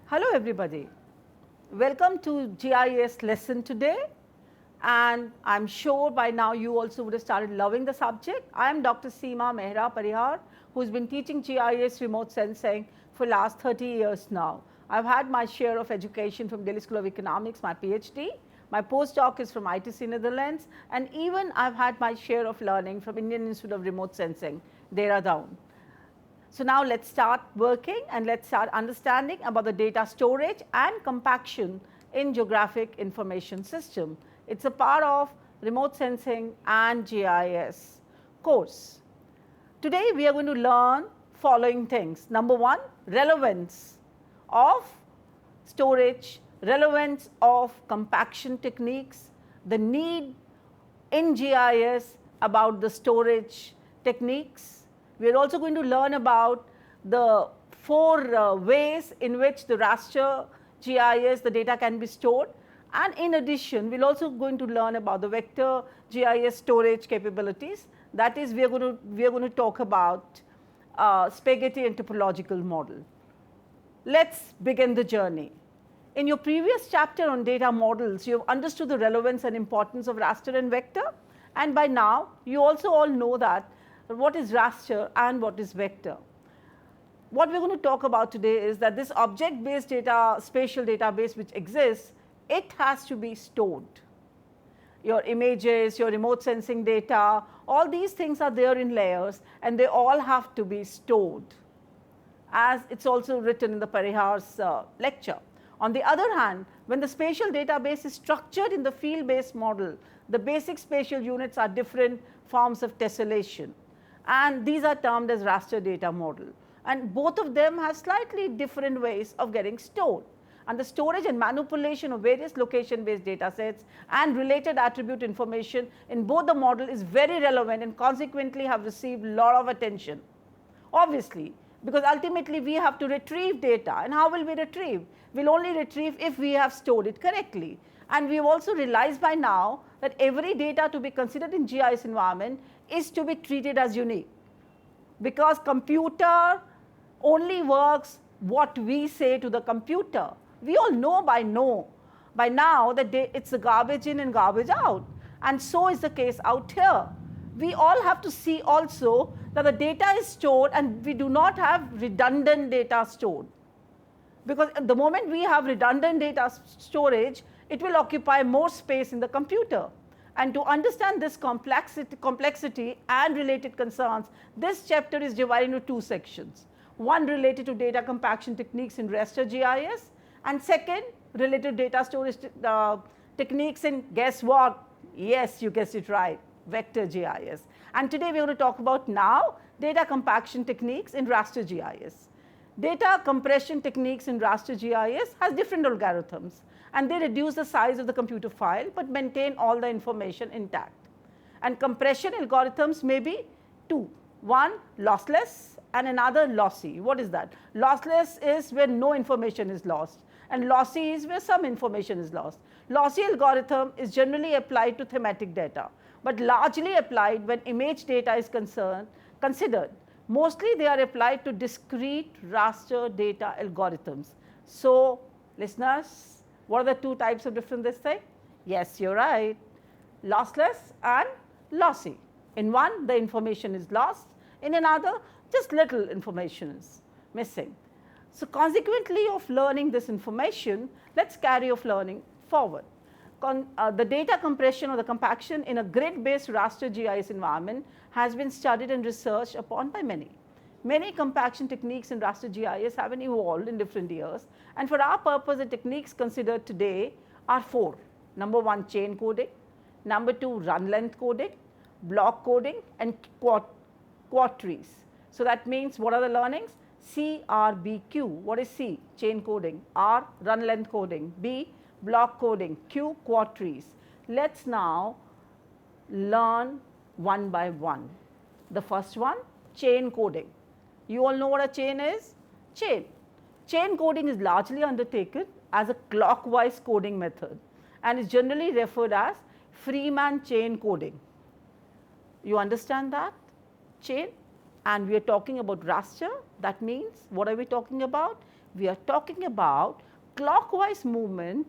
Hello everybody, welcome to GIS lesson today, and I'm sure by now you also would have started loving the subject. I am Dr. Seema Mehra Parihar, who's been teaching GIS remote sensing for last 30 years now. I've had my share of education from Delhi School of Economics, my PhD. My postdoc is from ITC Netherlands, and even I've had my share of learning from Indian Institute of Remote Sensing, Dehradun. So now let's start working and let's start understanding about the data storage and compaction in geographic information system. It's a part of remote sensing and GIS course. Today we are going to learn following things. Number one, relevance of storage, relevance of compaction techniques, the need in GIS about the storage techniques. We are also going to learn about the four ways in which the raster GIS, the data can be stored, and in addition we are also going to learn about the vector GIS storage capabilities. That is, we are going to talk about spaghetti and topological model. Let's begin the journey. In your previous chapter on data models, you have understood the relevance and importance of raster and vector, and by now you also all know that what is raster and what is vector. What we are going to talk about today is that this object based data, spatial database which exists, it has to be stored. Your images, your remote sensing data, all these things are there in layers and they all have to be stored, as it's also written in the Parihar's lecture. On the other hand, when the spatial database is structured in the field based model, the basic spatial units are different forms of tessellation, and these are termed as raster data model, and both of them have slightly different ways of getting stored, and the storage and manipulation of various location based data sets and related attribute information in both the model is very relevant and consequently have received a lot of attention. Obviously, because ultimately we have to retrieve data, and how will we retrieve? We will only retrieve if we have stored it correctly. And we have also realized by now that every data to be considered in GIS environment is to be treated as unique, because computer only works what we say to the computer. We all know by now that it's a garbage in and garbage out, and so is the case out here. We all have to see also that the data is stored and we do not have redundant data stored, because at the moment we have redundant data storage, it will occupy more space in the computer. And to understand this complexity and related concerns, this chapter is divided into two sections. One related to data compaction techniques in raster GIS, and second related to data storage techniques in, guess what? Yes, you guessed it right, vector GIS. And today we are going to talk about now data compaction techniques in raster GIS. Data compression techniques in raster GIS has different algorithms, and they reduce the size of the computer file but maintain all the information intact. And compression algorithms may be two, one lossless and another lossy. What is that? Lossless is where no information is lost, and lossy is where some information is lost. Lossy algorithm is generally applied to thematic data, but largely applied when image data is considered. Mostly they are applied to discrete raster data algorithms. So listeners, what are the two types of different this thing? Yes, you're right, lossless and lossy. In one, the information is lost, in another, just little information is missing. So consequently of learning this information, let's carry on learning forward. The data compression or the compaction in a grid based raster GIS environment has been studied and researched upon by many. Many compaction techniques in raster GIS have been evolved in different years, and for our purpose the techniques considered today are four. Number one, chain coding. Number two, run length coding, block coding, and quad trees. So that means, what are the learnings? C, R, B, Q. What is C? Chain coding. R, run length coding. B, block coding. Q, quad trees. Let's now learn one by one. The first one, chain coding. You all know what a chain is? Chain coding is largely undertaken as a clockwise coding method and is generally referred as Freeman chain coding. You understand that? Chain. And we are talking about raster. That means, what are we talking about? We are talking about clockwise movement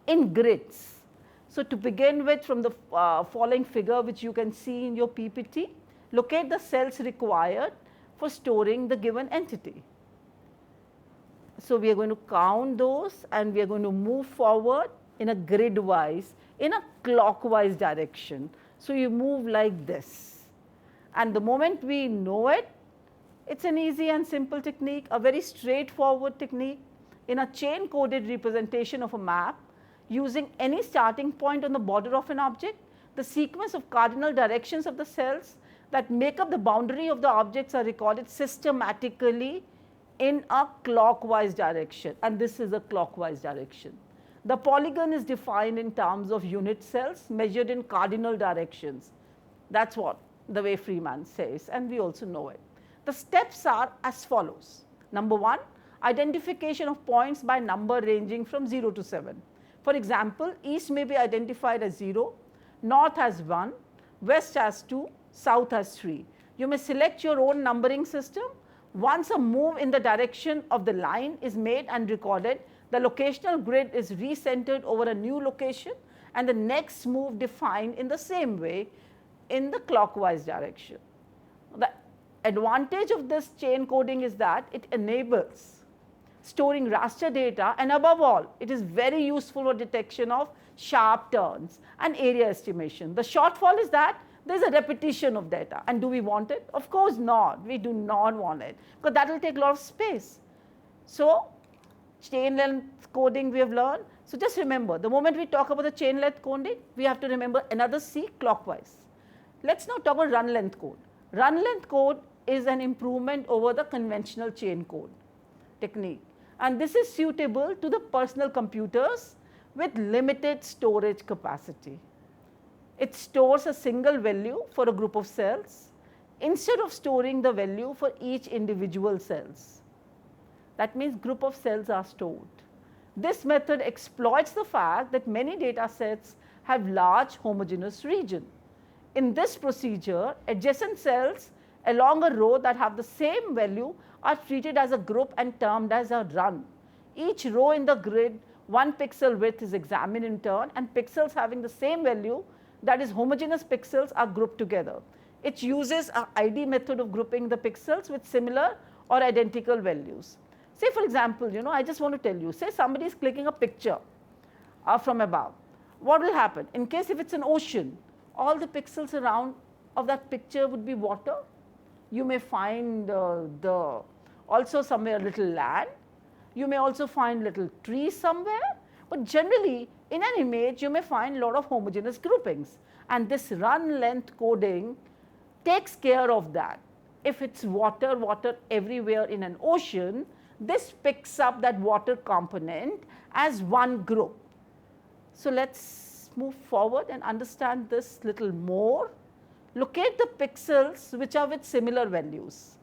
in grids. So, to begin with, from the following figure which you can see in your PPT, locate the cells required for storing the given entity. So, we are going to count those and we are going to move forward in a grid wise, in a clockwise direction. So, you move like this, and the moment we know it, it's an easy and simple technique, a very straightforward technique. In a chain coded representation of a map, using any starting point on the border of an object, the sequence of cardinal directions of the cells that make up the boundary of the objects are recorded systematically in a clockwise direction, and this is a clockwise direction. The polygon is defined in terms of unit cells measured in cardinal directions. That's what the way Freeman says, and we also know it. The steps are as follows. Number 1, identification of points by number ranging from 0 to 7. For example, east may be identified as 0, north as 1, west as 2, south as 3. You may select your own numbering system. Once a move in the direction of the line is made and recorded, the locational grid is recentered over a new location and the next move defined in the same way in the clockwise direction. The advantage of this chain coding is that it enables storing raster data, and above all, it is very useful for detection of sharp turns and area estimation. The shortfall is that there is a repetition of data, and do we want it? Of course not. We do not want it, because that will take a lot of space. So, chain length coding we have learned. So, just remember, the moment we talk about the chain length coding, we have to remember another C, clockwise. Let's now talk about run length code. Run length code is an improvement over the conventional chain code technique, and this is suitable to the personal computers with limited storage capacity. It stores a single value for a group of cells instead of storing the value for each individual cells. That means group of cells are stored. This method exploits the fact that many data sets have large homogeneous region. In this procedure, adjacent cells along a row that have the same value are treated as a group and termed as a run. Each row in the grid, 1 pixel width is examined in turn, and pixels having the same value, that is homogeneous pixels, are grouped together. It uses an ID method of grouping the pixels with similar or identical values. Say for example, I just want to tell you, say somebody is clicking a picture from above. What will happen? In case if it's an ocean, all the pixels around of that picture would be water. You may find also somewhere a little land. You may also find little trees somewhere, but generally in an image you may find a lot of homogeneous groupings, and this run length coding takes care of that. If it's water everywhere in an ocean, this picks up that water component as one group. So let's move forward and understand this little more. Locate the pixels which are with similar values,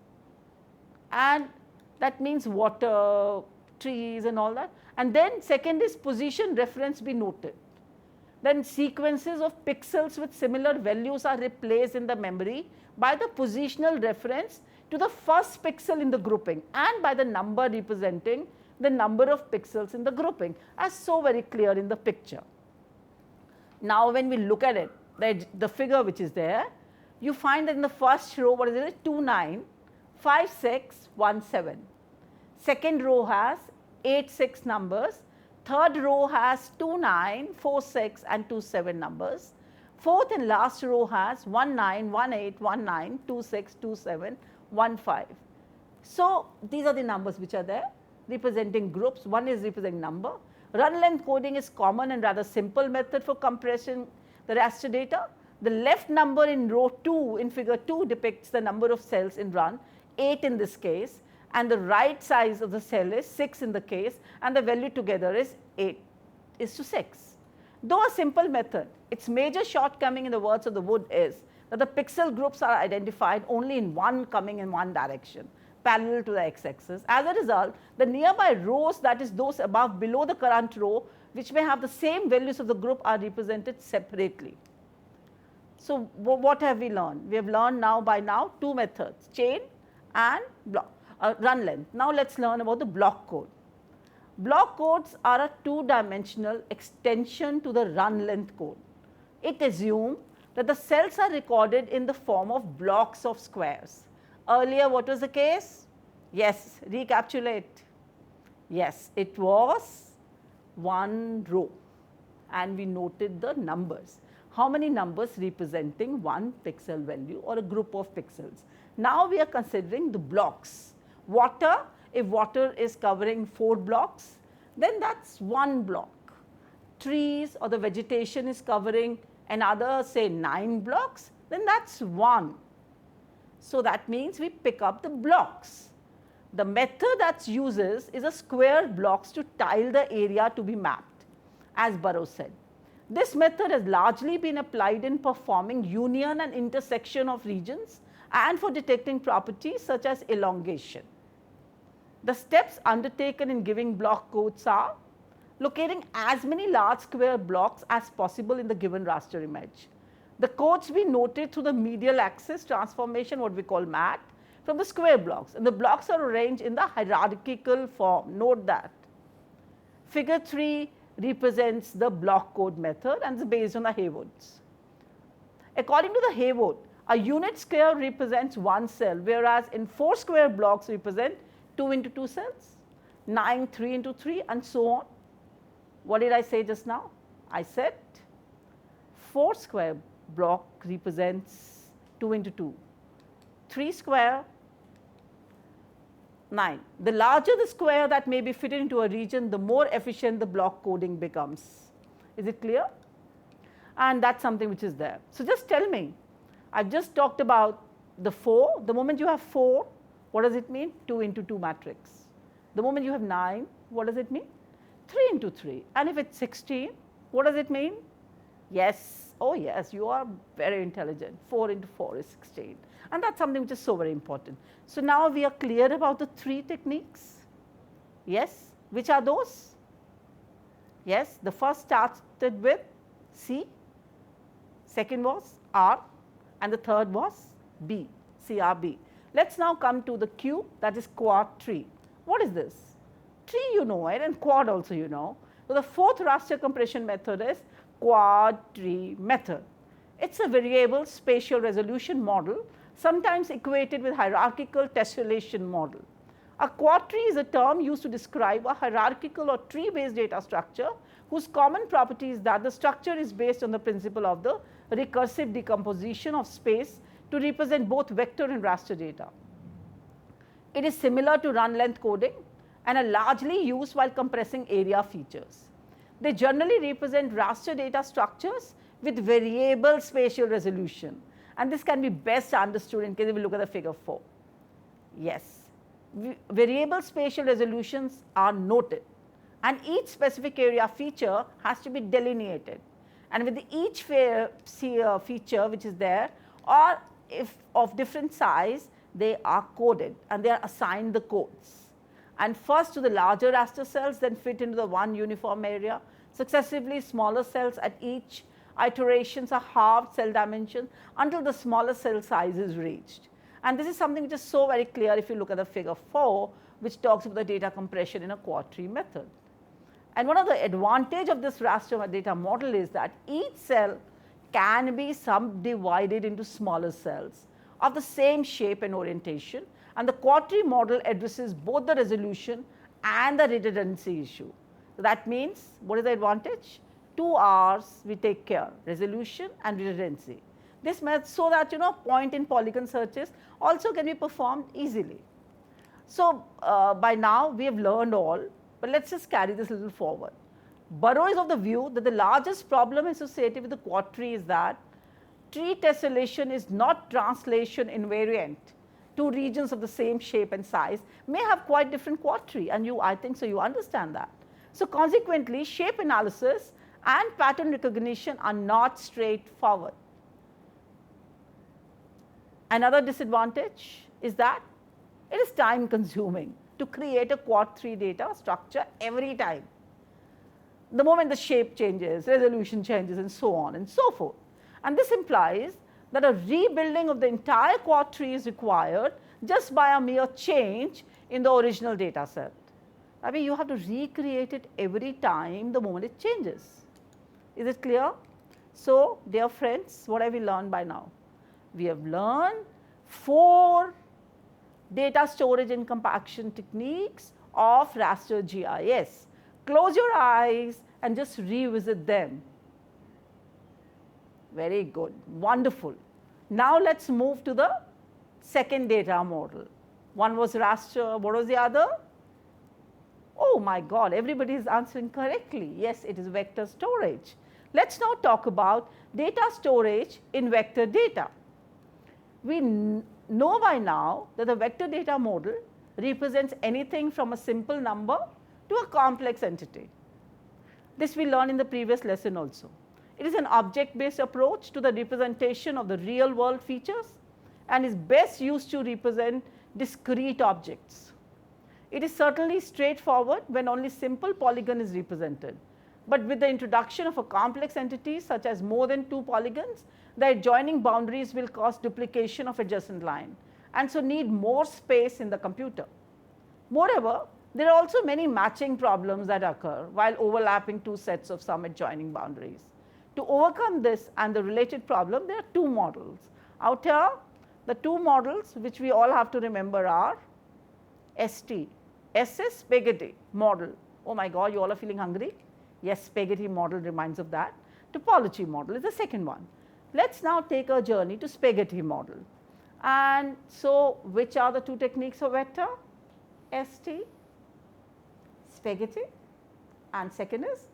and that means water, trees and all that. And then second is position reference be noted. Then sequences of pixels with similar values are replaced in the memory by the positional reference to the first pixel in the grouping and by the number representing the number of pixels in the grouping, as so very clear in the picture. Now when we look at it, the figure which is there, you find that in the first row, what is it? 2, 9, 5, 6, 1, 7. Second row has 8, 6 numbers. Third row has 2, 9, 4, 6 and 2, 7 numbers. Fourth and last row has 1, 9, 1, 8, 1, 9, 2, 6, 2, 7, 1, 5. So these are the numbers which are there representing groups. One is representing number. Run length coding is common and rather simple method for compressing the raster data. The left number in row 2 in figure 2 depicts the number of cells in run, 8 in this case, and the right size of the cell is 6 in the case, and the value together is 8:6. Though a simple method, its major shortcoming in the words of the Wood is that the pixel groups are identified only in one coming in one direction, parallel to the x-axis. As a result, the nearby rows, that is those above below the current row, which may have the same values of the group, are represented separately. So what have we learned? We have learned by now two methods, chain and block, run length. Now let's learn about the block code. Block codes are a two-dimensional extension to the run length code. It assumes that the cells are recorded in the form of blocks of squares. Earlier, what was the case? Yes, recapitulate. Yes, it was one row and we noted the numbers. How many numbers representing one pixel value or a group of pixels. Now we are considering the blocks. Water, if water is covering 4 blocks, then that's one block. Trees or the vegetation is covering another say 9 blocks, then that's 1. So that means we pick up the blocks. The method that uses is a square blocks to tile the area to be mapped, as Burrow said. This method has largely been applied in performing union and intersection of regions and for detecting properties such as elongation. The steps undertaken in giving block codes are locating as many large square blocks as possible in the given raster image. The codes be noted through the medial axis transformation, what we call MAT, from the square blocks, and the blocks are arranged in the hierarchical form. Note that. Figure 3 represents the block code method and is based on the Haywoods. According to the Hayward, a unit square represents one cell, whereas in 4 square blocks represent 2 into 2 cells, 9, 3 into 3, and so on. What did I say just now? I said 4 square block represents 2 into 2, 3 square, 9. The larger the square that may be fitted into a region, the more efficient the block coding becomes. Is it clear? And that's something which is there. So just tell me, I've just talked about the 4. The moment you have 4, what does it mean? 2 into 2 matrix. The moment you have 9, what does it mean? 3 into 3. And if it's 16, what does it mean? Yes, oh yes, you are very intelligent. 4 into 4 is 16. And that's something which is so very important. So now we are clear about the 3 techniques. Yes, which are those? Yes, the first started with C, second was R, and the third was B, CRB. Let's now come to the Q, that is quad tree. What is this? Tree you know it, and quad also you know. So the 4th raster compression method is quad tree method. It's a variable spatial resolution model, sometimes equated with hierarchical tessellation model. A quad tree is a term used to describe a hierarchical or tree-based data structure whose common property is that the structure is based on the principle of the recursive decomposition of space to represent both vector and raster data. It is similar to run length coding and are largely used while compressing area features. They generally represent raster data structures with variable spatial resolution, and this can be best understood in case we look at the figure 4. Yes, variable spatial resolutions are noted, and each specific area feature has to be delineated, and with each feature which is there, or if of different size, they are coded and they are assigned the codes. And first to the larger raster cells, then fit into the one uniform area. Successively, smaller cells at each iterations are halved cell dimension until the smaller cell size is reached. And this is something which is so very clear if you look at the figure 4, which talks about the data compression in a quad tree method. And one of the advantage of this raster data model is that each cell can be subdivided into smaller cells of the same shape and orientation, and the quad tree model addresses both the resolution and the redundancy issue. So that means, what is the advantage? 2 R's we take care, resolution and redundancy. This method so that point in polygon searches also can be performed easily. So by now we have learned all, but let's just carry this a little forward. Burrow is of the view that the largest problem associated with the quad tree is that tree tessellation is not translation invariant. 2 regions of the same shape and size may have quite different quad tree, and I think so you understand that. So consequently, shape analysis and pattern recognition are not straightforward. Another disadvantage is that it is time consuming to create a quad tree data structure every time. The moment the shape changes, resolution changes, and so on and so forth. And this implies that a rebuilding of the entire quad tree is required just by a mere change in the original data set. I mean, you have to recreate it every time the moment it changes. Is it clear? So, dear friends, what have we learned by now? We have learned 4 data storage and compaction techniques of raster GIS. Close your eyes and just revisit them. Very good, wonderful. Now let's move to the second data model. One was raster, what was the other? Oh my God, everybody is answering correctly. Yes, it is vector storage. Let's now talk about data storage in vector data. We know by now that the vector data model represents anything from a simple number to a complex entity. This we learned in the previous lesson also. It is an object-based approach to the representation of the real world features and is best used to represent discrete objects. It is certainly straightforward when only simple polygon is represented. But with the introduction of a complex entity such as more than 2 polygons, the adjoining boundaries will cause duplication of adjacent line and so need more space in the computer. Moreover, there are also many matching problems that occur while overlapping 2 sets of some adjoining boundaries. To overcome this and the related problem, there are 2 models. Out here, the 2 models which we all have to remember are ST. S is spaghetti model. Oh my God, you all are feeling hungry? Yes, spaghetti model reminds of that. Topology model is the second one. Let's now take a journey to spaghetti model. And so, which are the 2 techniques of vector? ST, spaghetti, and second is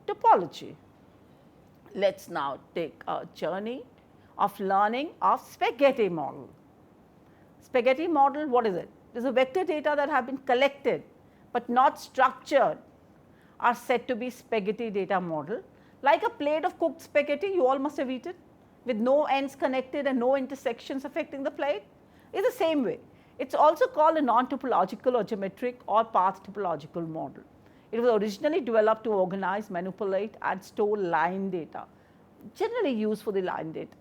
topology. Let's now take a journey of learning of spaghetti model. Spaghetti model, what is it? It is a vector data that have been collected but not structured are said to be spaghetti data model. Like a plate of cooked spaghetti, you all must have eaten, with no ends connected and no intersections affecting the plate. It's the same way. It's also called a non-topological or geometric or path topological model. It was originally developed to organize, manipulate and store line data, generally used for the line data.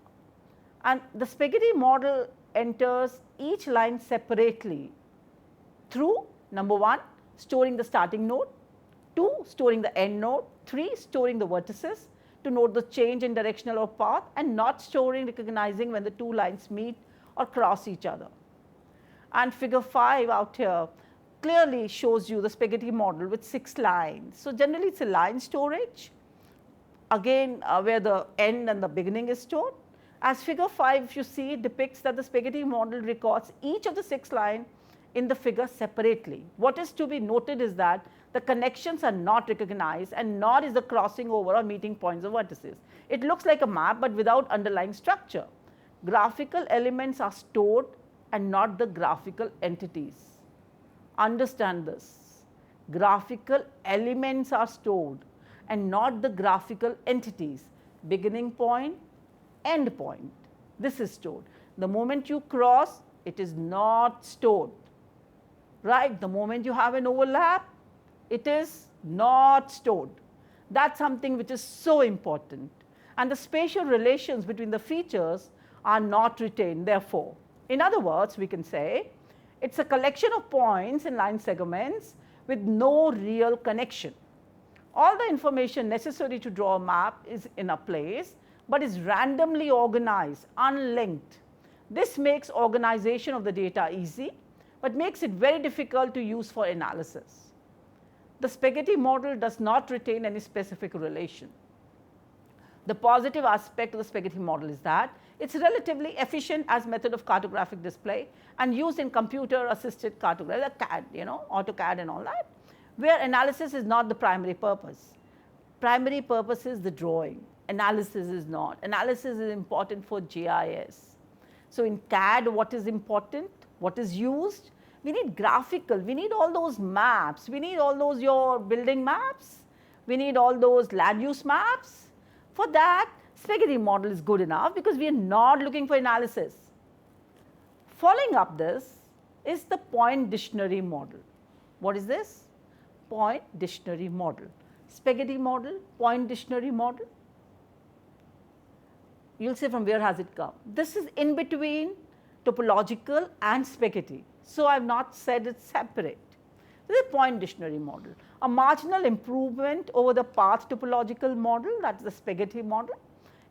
And the spaghetti model enters each line separately through number 1, storing the starting node, 2, storing the end node, 3, storing the vertices to note the change in directional or path, and not storing, recognizing when the 2 lines meet or cross each other. And figure 5 out here clearly shows you the spaghetti model with 6 lines. So, generally it is a line storage, again where the end and the beginning is stored. As figure 5, if you see, it depicts that the spaghetti model records each of the 6 lines in the figure separately. What is to be noted is that the connections are not recognized and nor is the crossing over or meeting points of vertices. It looks like a map but without underlying structure. Graphical elements are stored and not the graphical entities. Understand this. Graphical elements are stored and not the graphical entities. Beginning point, end point. This is stored. The moment you cross, it is not stored. Right? The moment you have an overlap, it is not stored. That's something which is so important. And the spatial relations between the features are not retained, therefore. In other words, we can say it's a collection of points in line segments with no real connection. All the information necessary to draw a map is in a place, but is randomly organized, unlinked. This makes organization of the data easy, but makes it very difficult to use for analysis. The spaghetti model does not retain any specific relation. The positive aspect of the spaghetti model is that it's relatively efficient as method of cartographic display and used in computer assisted cartography, like CAD, AutoCAD and all that, where analysis is not the primary purpose. Primary purpose is the drawing, analysis is not. Analysis is important for GIS. So in CAD, what is important? What is used? We need graphical, we need all those maps, we need all those your building maps, we need all those land use maps. For that, spaghetti model is good enough because we are not looking for analysis. Following up this is the point dictionary model. What is this? Point dictionary model. Spaghetti model, point dictionary model. You'll say from where has it come? This is in between topological and spaghetti. So I have not said it's separate. This is a point dictionary model. A marginal improvement over the path topological model, that is the spaghetti model,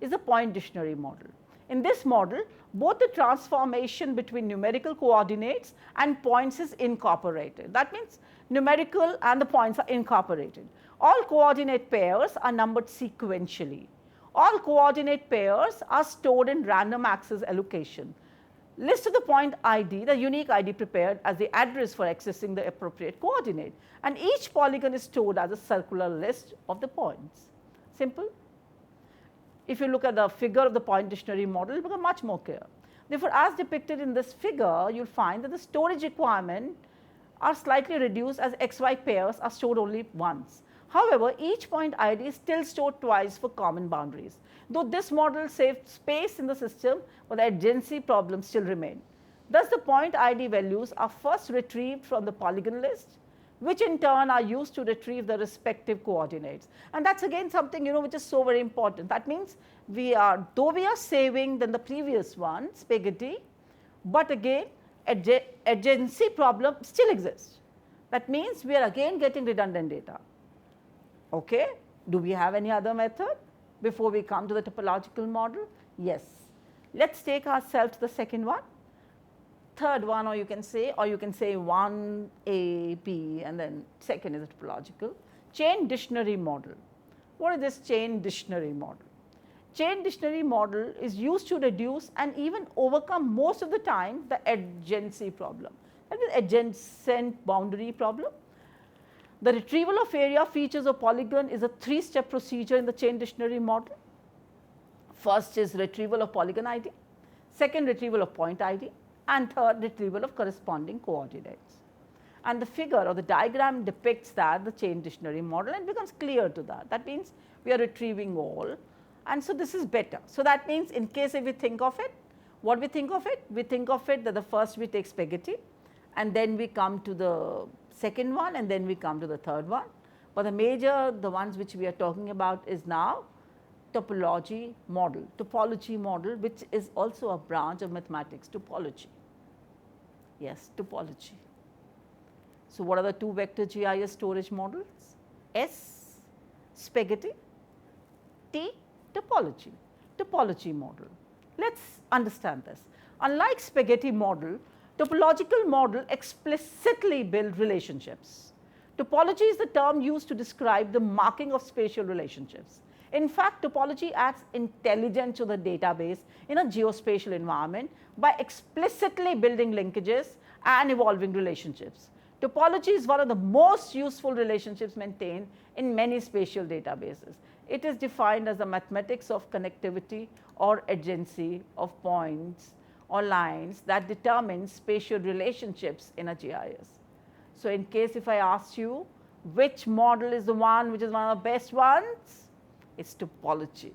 is a point dictionary model. In this model, both the transformation between numerical coordinates and points is incorporated. That means numerical and the points are incorporated. All coordinate pairs are numbered sequentially. All coordinate pairs are stored in random access allocation. List of the point ID, the unique ID prepared as the address for accessing the appropriate coordinate, and each polygon is stored as a circular list of the points. Simple. If you look at the figure of the point dictionary model, it will become much more clear. Therefore, as depicted in this figure, you will find that the storage requirement are slightly reduced as XY pairs are stored only once. However, each point ID is still stored twice for common boundaries. Though this model saved space in the system, but the adjacency problems still remain. Thus, the point ID values are first retrieved from the polygon list, which in turn are used to retrieve the respective coordinates. And that's again something which is so very important. That means though we are saving than the previous one, spaghetti, but again adjacency problem still exists. That means we are again getting redundant data. Okay, do we have any other method before we come to the topological model? Yes. Let's take ourselves to the second one, third one, or you can say 1A, B, and then second is the topological. Chain dictionary model. What is this chain dictionary model? Chain dictionary model is used to reduce and even overcome most of the time the adjacency problem, that is adjacent boundary problem. The retrieval of area, features of polygon is a three-step procedure in the chain dictionary model. First is retrieval of polygon ID, second retrieval of point ID, and third retrieval of corresponding coordinates. And the figure or the diagram depicts that, the chain dictionary model, and becomes clear to that. That means we are retrieving all, and so this is better. So that means in case if we think of it, what we think of it? We think of it that the first we take spaghetti, and then we come to the second one, and then we come to the third one. But the ones which we are talking about is now topology model, which is also a branch of mathematics, topology. Yes, topology. So what are the two vector GIS storage models? S, spaghetti, T, topology model. Let's understand this. Unlike spaghetti model, topological model explicitly build relationships. Topology is the term used to describe the marking of spatial relationships. In fact, topology adds intelligence to the database in a geospatial environment by explicitly building linkages and evolving relationships. Topology is one of the most useful relationships maintained in many spatial databases. It is defined as the mathematics of connectivity or adjacency of points or lines that determine spatial relationships in a GIS. So in case if I ask you which model is the one which is one of the best ones, it's topology.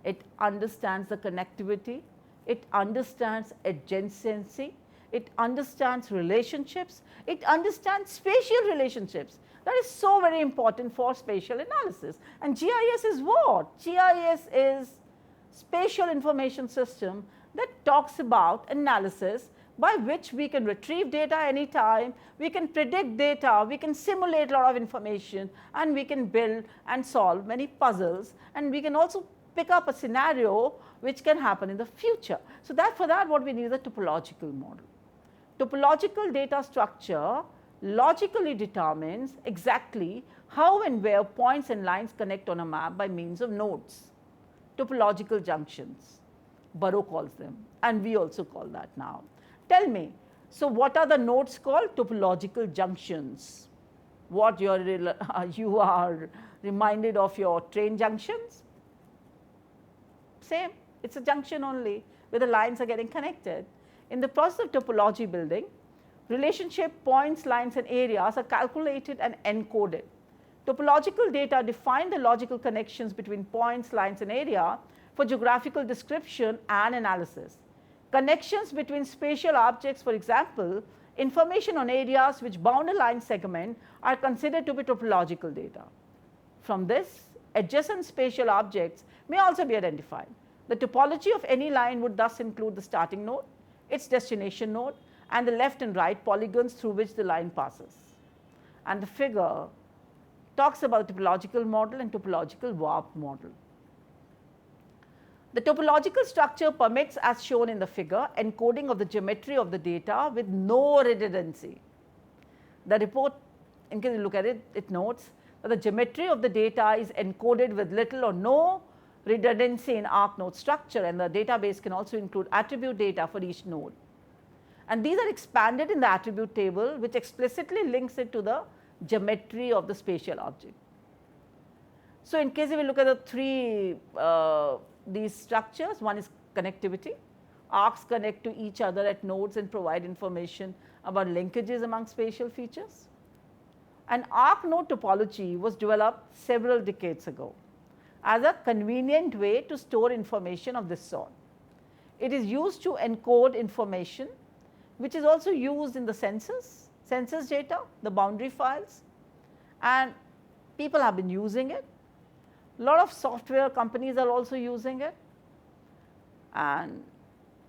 It understands the connectivity, it understands adjacency, it understands relationships, it understands spatial relationships. That is so very important for spatial analysis. And GIS is what? GIS is spatial information system that talks about analysis by which we can retrieve data anytime, we can predict data, we can simulate a lot of information, and we can build and solve many puzzles, and we can also pick up a scenario which can happen in the future. So that for that what we need is a topological model. Topological data structure logically determines exactly how and where points and lines connect on a map by means of nodes, topological junctions. Burrow calls them, and we also call that now. Tell me, so what are the nodes called? Topological junctions. What you are reminded of your train junctions? Same, it's a junction only where the lines are getting connected. In the process of topology building, relationship points, lines, and areas are calculated and encoded. Topological data define the logical connections between points, lines, and area for geographical description and analysis. Connections between spatial objects, for example, information on areas which bound a line segment, are considered to be topological data. From this, adjacent spatial objects may also be identified. The topology of any line would thus include the starting node, its destination node, and the left and right polygons through which the line passes. and the figure talks about topological model and topological warp model. The topological structure permits, as shown in the figure, encoding of the geometry of the data with no redundancy. The report, in case you look at it, it notes that the geometry of the data is encoded with little or no redundancy in arc node structure, and the database can also include attribute data for each node. And these are expanded in the attribute table, which explicitly links it to the geometry of the spatial object. So, in case if we look at the three these structures, one is connectivity. Arcs connect to each other at nodes and provide information about linkages among spatial features. An arc node topology was developed several decades ago as a convenient way to store information of this sort. It is used to encode information, which is also used in the census data, the boundary files, and people have been using it. A lot of software companies are also using it, and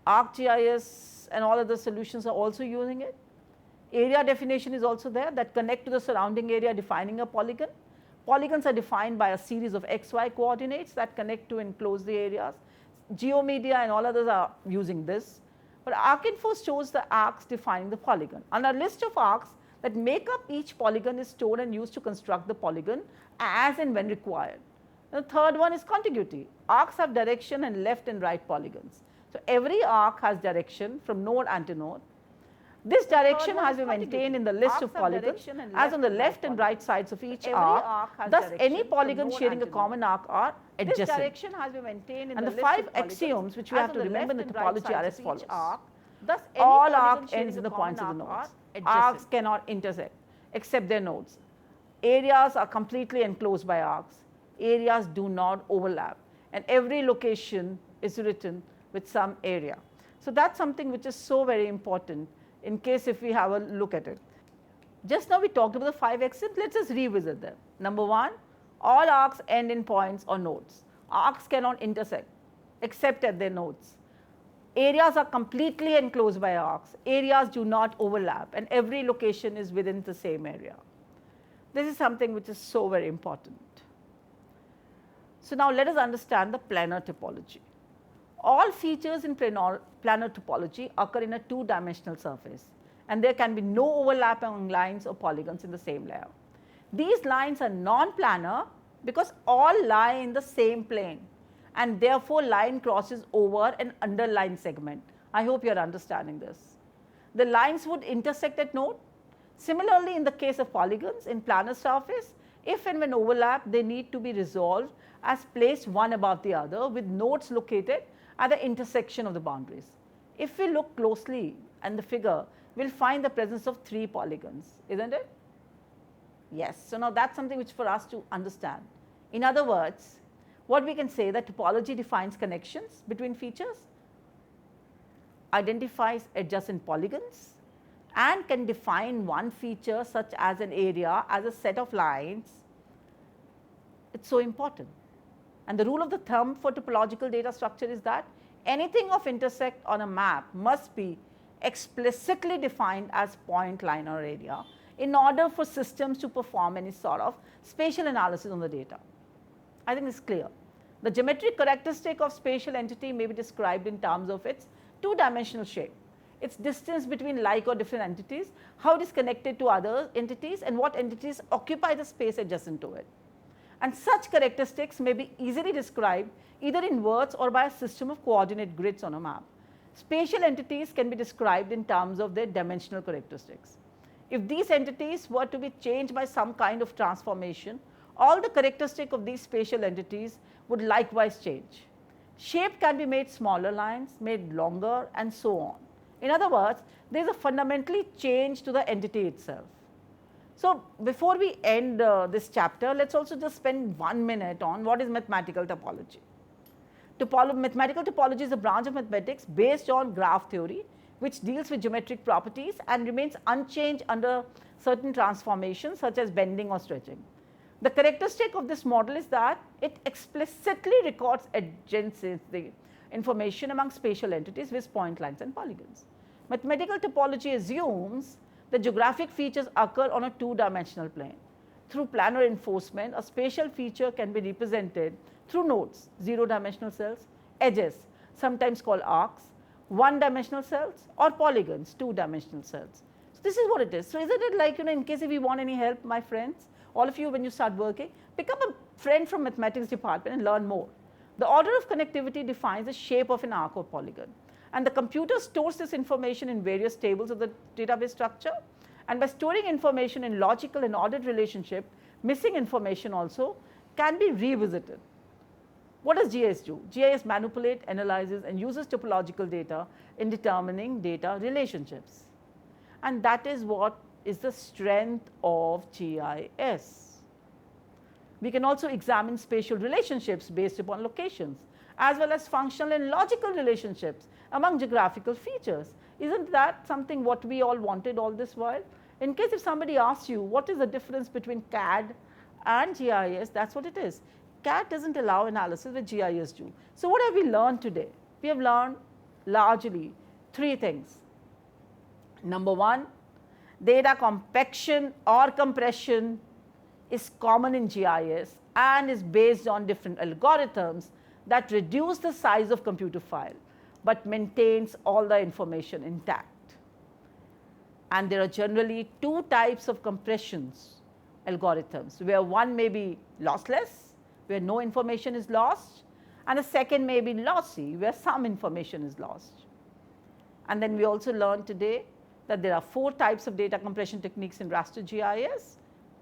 ArcGIS and all other solutions are also using it. Area definition is also there that connect to the surrounding area, defining a polygon. Polygons are defined by a series of XY coordinates that connect to enclose the areas. GeoMedia and all others are using this. But ArcInfo shows the arcs defining the polygon. And a list of arcs that make up each polygon is stored and used to construct the polygon as and when required. The third one is contiguity. Arcs have direction and left and right polygons. So, every arc has direction from node and to node. This direction has been maintained in the list of polygons as on the left and right sides of each arc. Thus, any polygon sharing a common arc are adjacent. This direction has been maintained in the list of polygons. And the 5 axioms which we have to remember in the topology are as follows. Thus, all arc ends in the points of the nodes. Arcs cannot intersect except their nodes. Areas are completely enclosed by arcs. Areas do not overlap, and every location is written with some area. So, that is something which is so very important in case if we have a look at it. Just now we talked about the 5 axioms, let us just revisit them. Number 1, all arcs end in points or nodes. Arcs cannot intersect except at their nodes. Areas are completely enclosed by arcs. Areas do not overlap, and every location is within the same area. This is something which is so very important. So, now let us understand the planar topology. All features in planar topology occur in a 2-dimensional surface, and there can be no overlap among lines or polygons in the same layer. These lines are non-planar because all lie in the same plane, and therefore line crosses over an underlined segment. I hope you are understanding this. The lines would intersect at node. Similarly, in the case of polygons in planar surface, if and when overlap, they need to be resolved as placed one above the other with nodes located at the intersection of the boundaries. If we look closely at the figure, we will find the presence of 3 polygons, isn't it? Yes. So, now that is something which for us to understand. In other words, what we can say that topology defines connections between features, identifies adjacent polygons, and can define one feature such as an area as a set of lines. It is so important. And the rule of the thumb for topological data structure is that anything of intersect on a map must be explicitly defined as point, line or area in order for systems to perform any sort of spatial analysis on the data. I think this is clear. The geometric characteristic of spatial entity may be described in terms of its 2-dimensional shape, its distance between like or different entities, how it is connected to other entities, and what entities occupy the space adjacent to it. And such characteristics may be easily described either in words or by a system of coordinate grids on a map. Spatial entities can be described in terms of their dimensional characteristics. If these entities were to be changed by some kind of transformation, all the characteristics of these spatial entities would likewise change. Shape can be made smaller lines, made longer, and so on. In other words, there is a fundamentally change to the entity itself. So, before we end this chapter, let us also just spend 1 minute on what is mathematical topology. Mathematical topology is a branch of mathematics based on graph theory, which deals with geometric properties and remains unchanged under certain transformations such as bending or stretching. The characteristic of this model is that it explicitly records adjacency information among spatial entities with point lines and polygons. Mathematical topology assumes the geographic features occur on a two-dimensional plane. Through planar enforcement, a spatial feature can be represented through nodes, zero-dimensional cells, edges, sometimes called arcs, one-dimensional cells, or polygons, two-dimensional cells. So this is what it is. So isn't it like, in case if you want any help, my friends, all of you, when you start working, pick up a friend from mathematics department and learn more. The order of connectivity defines the shape of an arc or polygon. And the computer stores this information in various tables of the database structure. And by storing information in logical and ordered relationship, missing information also can be revisited. What does GIS do? GIS manipulates, analyzes, and uses topological data in determining data relationships. And that is what is the strength of GIS. We can also examine spatial relationships based upon locations, as well as functional and logical relationships among geographical features. Isn't that something what we all wanted all this while? In case if somebody asks you what is the difference between CAD and GIS, that's what it is. CAD doesn't allow analysis, which GIS do. So what have we learned today? We have learned largely three things. Number one, data compaction or compression is common in GIS and is based on different algorithms that reduce the size of computer file but maintains all the information intact. And there are generally two types of compressions algorithms, where one may be lossless, where no information is lost, and the second may be lossy, where some information is lost. And then we also learned today that there are four types of data compression techniques in raster GIS.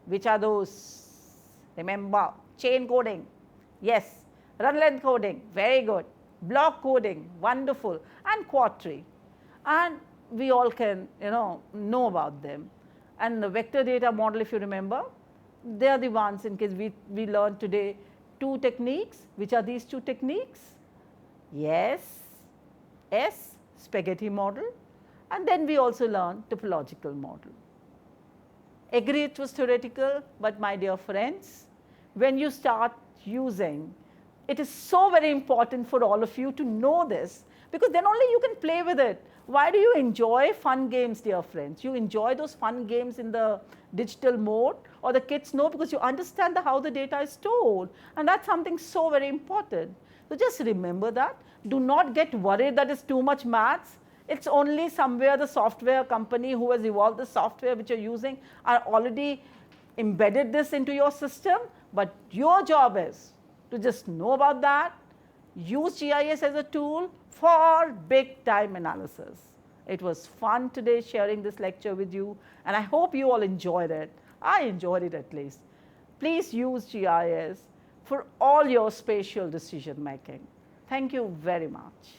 Which are those? Remember, chain coding, yes, run length coding, very good, block coding, wonderful, and quadtree. And we all can know about them. And the vector data model, if you remember, they are the ones in case we learned today two techniques. Which are these two techniques? Yes, S, spaghetti model, and then we also learned topological model. Agree it was theoretical, but my dear friends, when you start using, it is so very important for all of you to know this, because then only you can play with it. Why do you enjoy fun games, dear friends? You enjoy those fun games in the digital mode, or the kids know because you understand how the data is stored, and that's something so very important. So just remember that. Do not get worried that it's too much maths. It's only somewhere the software company who has evolved the software which you're using are already embedded this into your system, but your job is to just know about that, use GIS as a tool for big time analysis. It was fun today sharing this lecture with you, and I hope you all enjoyed it. I enjoyed it at least. Please use GIS for all your spatial decision making. Thank you very much.